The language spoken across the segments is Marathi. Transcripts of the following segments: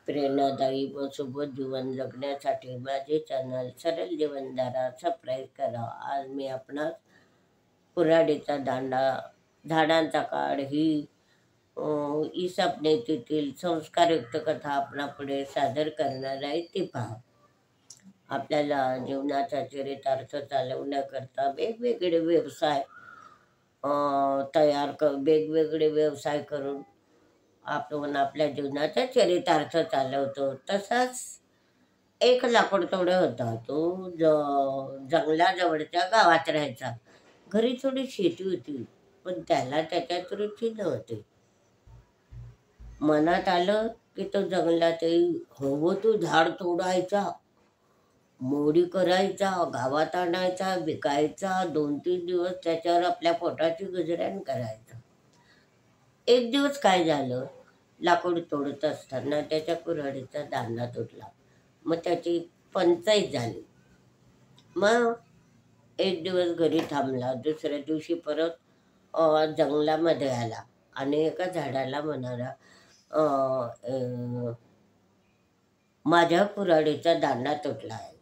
प्रेरणादायी व सोबत जीवन जगण्यासाठी माझे चॅनल सरळ जीवनधारा सबस्क्राईब करा. आज मी आपणास कुऱ्हाडीचा दांडा झाडांचा काळ ही ईसापनीतीतील संस्कारयुक्त कथा आपणापुढे सादर करणार आहे. ती पहा. आपल्याला जीवनाचा चरितार्थ चालवण्याकरता वेगवेगळे व्यवसाय वेगवेगळे व्यवसाय करून आपण आपल्या जीवनाचा चरितार्थ चालवतो. तसाच एक लाकूडतोडा होता. तो जंगलाजवळच्या गावात राहायचा. घरी थोडी शेती होती, पण त्याला त्याच्यात रुची नव्हती. मनात आलं की तो जंगलात हवं तो झाड तोडायचा, मोडी करायचा, गावात आणायचा, विकायचा, 2-3 दिवस त्याच्यावर आपल्या पोटाची गुजरण करायचा. एक दिवस काय झालं, लाकूड तोडत असताना त्याच्या कुऱ्हाडीचा दांडा तुटला. मग त्याची पंचाईत झाली. मग एक दिवस घरी थांबला. दुसऱ्या दिवशी परत जंगलामध्ये आला आणि एका झाडाला म्हणाला, माझ्या कुऱ्हाडीचा दांडा तुटला आहे.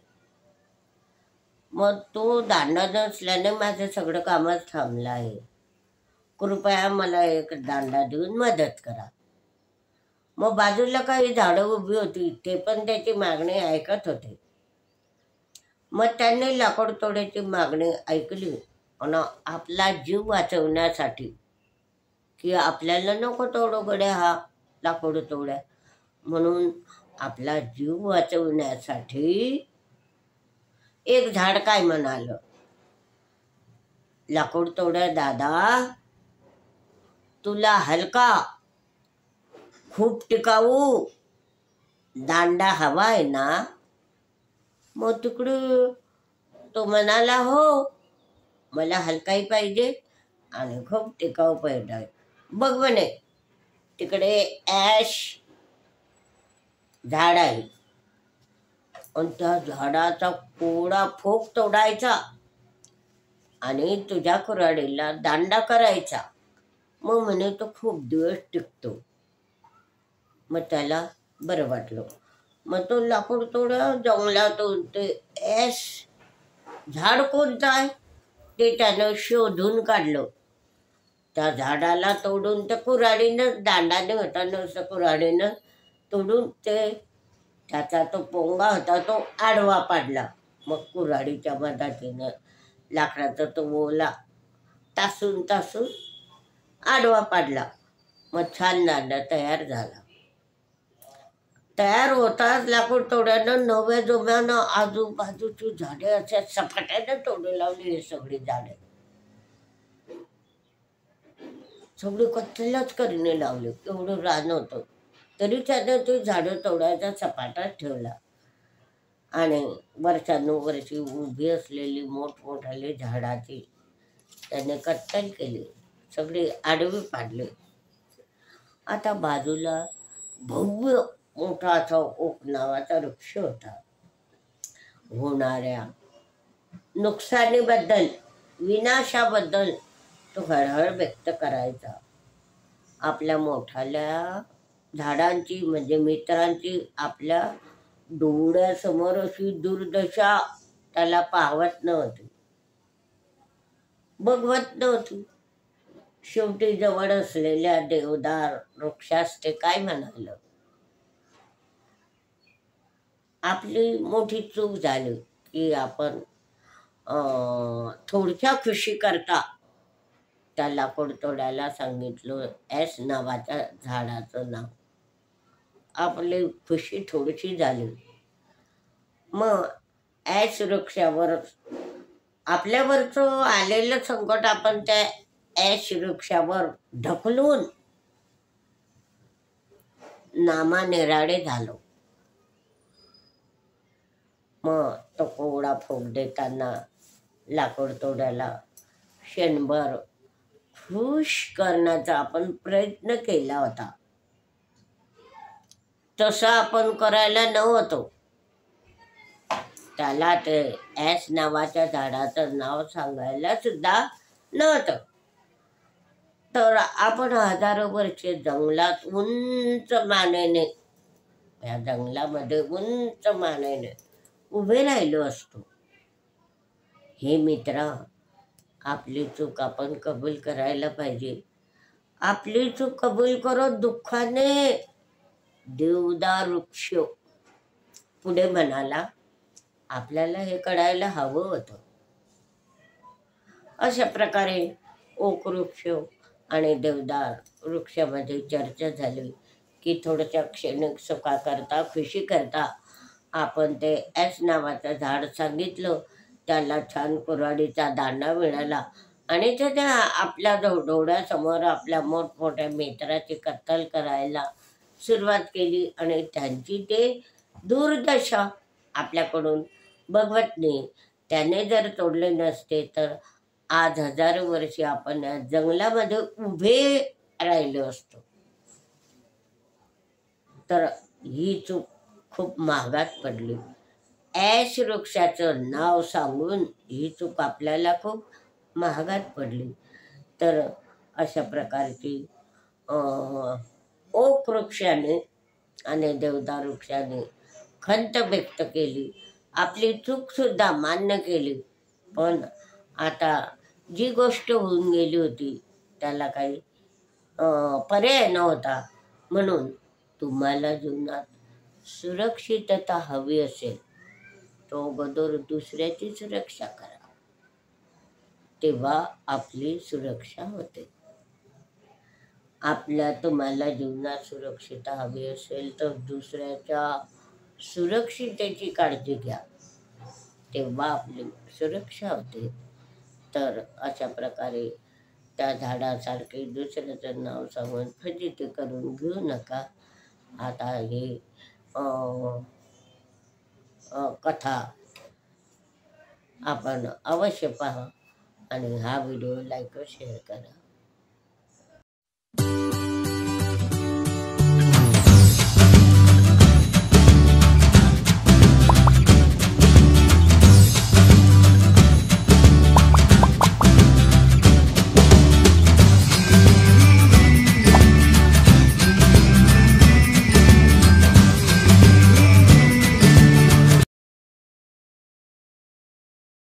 मग तो दांडा नसल्याने माझं सगळं कामच थांबलं आहे. कृपया मला एक दांडा देऊन मदत करा. मग बाजूला काही झाडं उभी होती, ते पण त्याची मागणी ऐकत होते. मग त्यांनी लाकूड तोड्याची मागणी ऐकली आणि आपला जीव वाचवण्यासाठी, की आपल्याला नको तोडू गड्या हा लाकूड तोड्या, म्हणून आपला जीव वाचवण्यासाठी एक झाड काय म्हणालं, लाकूड तोड्या दादा, तुला हलका खूप टिकाऊ दांडा हवा आहे ना? मग तिकडे तो म्हणाला, हो, मला हलकाही पाहिजे आणि खूप टिकाऊ पाहिजे. बघ म्हणे, तिकडे ॲश झाड आहे आणि त्या झाडाचा कोडा फोक तोडायचा आणि तुझ्या कुऱ्हाडीला दांडा करायचा. मग म्हणे तो खूप दिवस टिकतो. मग त्याला बरं वाटलं. मग तो लाकूड तोडा जंगलातून ते ॲश झाड कोणतं आहे ते त्यानं शोधून काढलं. त्या झाडाला तोडून त्या कुऱ्हाडीनं, दांडाने होता नसतं, कुऱ्हाडीनं तोडून ते त्याचा तो पोंगा होता तो आडवा पाडला. मग कुऱ्हाडीच्या मदतीनं लाकडाचा तो ओला तासून आडवा पाडला. मग छान दांडा तयार झाला. तयार होताच लाकूड तोड्यानं नव्या जोम्यानं आजूबाजूची झाडे अशा सपाट्यानं तोडू लावली. हे सगळी झाडे सगळी कचल्याच करीने लावली. एवढं रान होतं तरी त्यानं ते झाडं तोडायचा सपाटाच ठेवला आणि वर्षानुवर्षी उभी असलेली मोठमोठाली झाडाची त्याने कत्तल केली, सगळी आडवी पाडली. आता बाजूला भव्य मोठा असा ओक नावाचा वृक्ष होता. होणाऱ्या नुकसानीबद्दल, विनाशाबद्दल तो हळहळ व्यक्त करायचा. आपल्या मोठाल्या झाडांची म्हणजे मित्रांची आपल्या डोळ्यासमोर अशी दुर्दशा त्याला पाहवत नव्हती, बघवत नव्हती. शेवटी जवळ असलेल्या देवदार वृक्षास ते काय म्हणालं, आपली मोठी चूक झाली की आपण थोडक्या खुशी करता त्या लाकूड तोडायला सांगितलं ॲश नावाच्या झाडाचं नाव. आपली खुशी थोडीशी झाली. मग ॲश वृक्षावर आपल्यावरचं आलेलं संकट आपण त्या ॲश वृक्षावर ढकलून नामानिराळे झालो. मग तो कोवडा फोक देताना लाकूड तोड्याला क्षणभर खुश करण्याचा आपण प्रयत्न केला होता. तसं आपण करायला नव्हतो. त्याला ते ॲश नावाच्या झाडाचं नाव सांगायला सुद्धा नव्हतं. तर आपण हजारो वर्षे जंगलात उंच मानेने ह्या जंगलामध्ये उंच मानेने उभे राहिलो असतो. हे मित्रा, आपली चूक आपण कबूल करायला पाहिजे. आपली चूक कबूल करत दुःखाने देवदार वृक्ष पुढे म्हणाला, आपल्याला हे कळायला हवं होतं. अशा प्रकारे ओक वृक्ष आणि देवदार वृक्षामध्ये चर्चा झाली की थोड्याशा क्षणिक सुखाकरता खुशी करता आपण ते एस नावाचं झाड सांगितलं. त्याला छान कुऱ्हाडीचा दांडा मिळाला आणि ते त्या आपल्या डोळ्यासमोर आपल्या मोठमोठ्या मित्राची कत्तल करायला सुरुवात केली आणि त्यांची ते दुर्दशा आपल्याकडून बघवत नाही. त्याने जर तोडले नसते तर आज हजारो वर्षे आपण या जंगलामध्ये उभे राहिलो असतो. तर ही चूक खूप महागात पडली. ॲश वृक्षाचं नाव सांगून ही चूक आपल्याला खूप महागात पडली. तर अशा प्रकारची ओक वृक्षाने आणि देवदार वृक्षाने खंत व्यक्त केली, आपली चूकसुद्धा मान्य केली. पण आता जी गोष्ट होऊन गेली होती त्याला काही पर्याय नव्हता. म्हणून तुम्हाला जीवनात सुरक्षितता हवी असेल तो अगोदर दुसऱ्याची सुरक्षा करा, तेव्हा आपली सुरक्षा होते. तुम्हाला जीवनात सुरक्षितता हवी असेल तर दुसऱ्याच्या सुरक्षिततेची काळजी घ्या, तेव्हा आपली सुरक्षा होते. तर अशा प्रकारे त्या झाडासारखे दुसऱ्याचं नाव सांगून फजिती करून घेऊ नका. आता हे कथा आपण अवश्य पहा आणि हा व्हिडिओ लाईक व शेअर करा.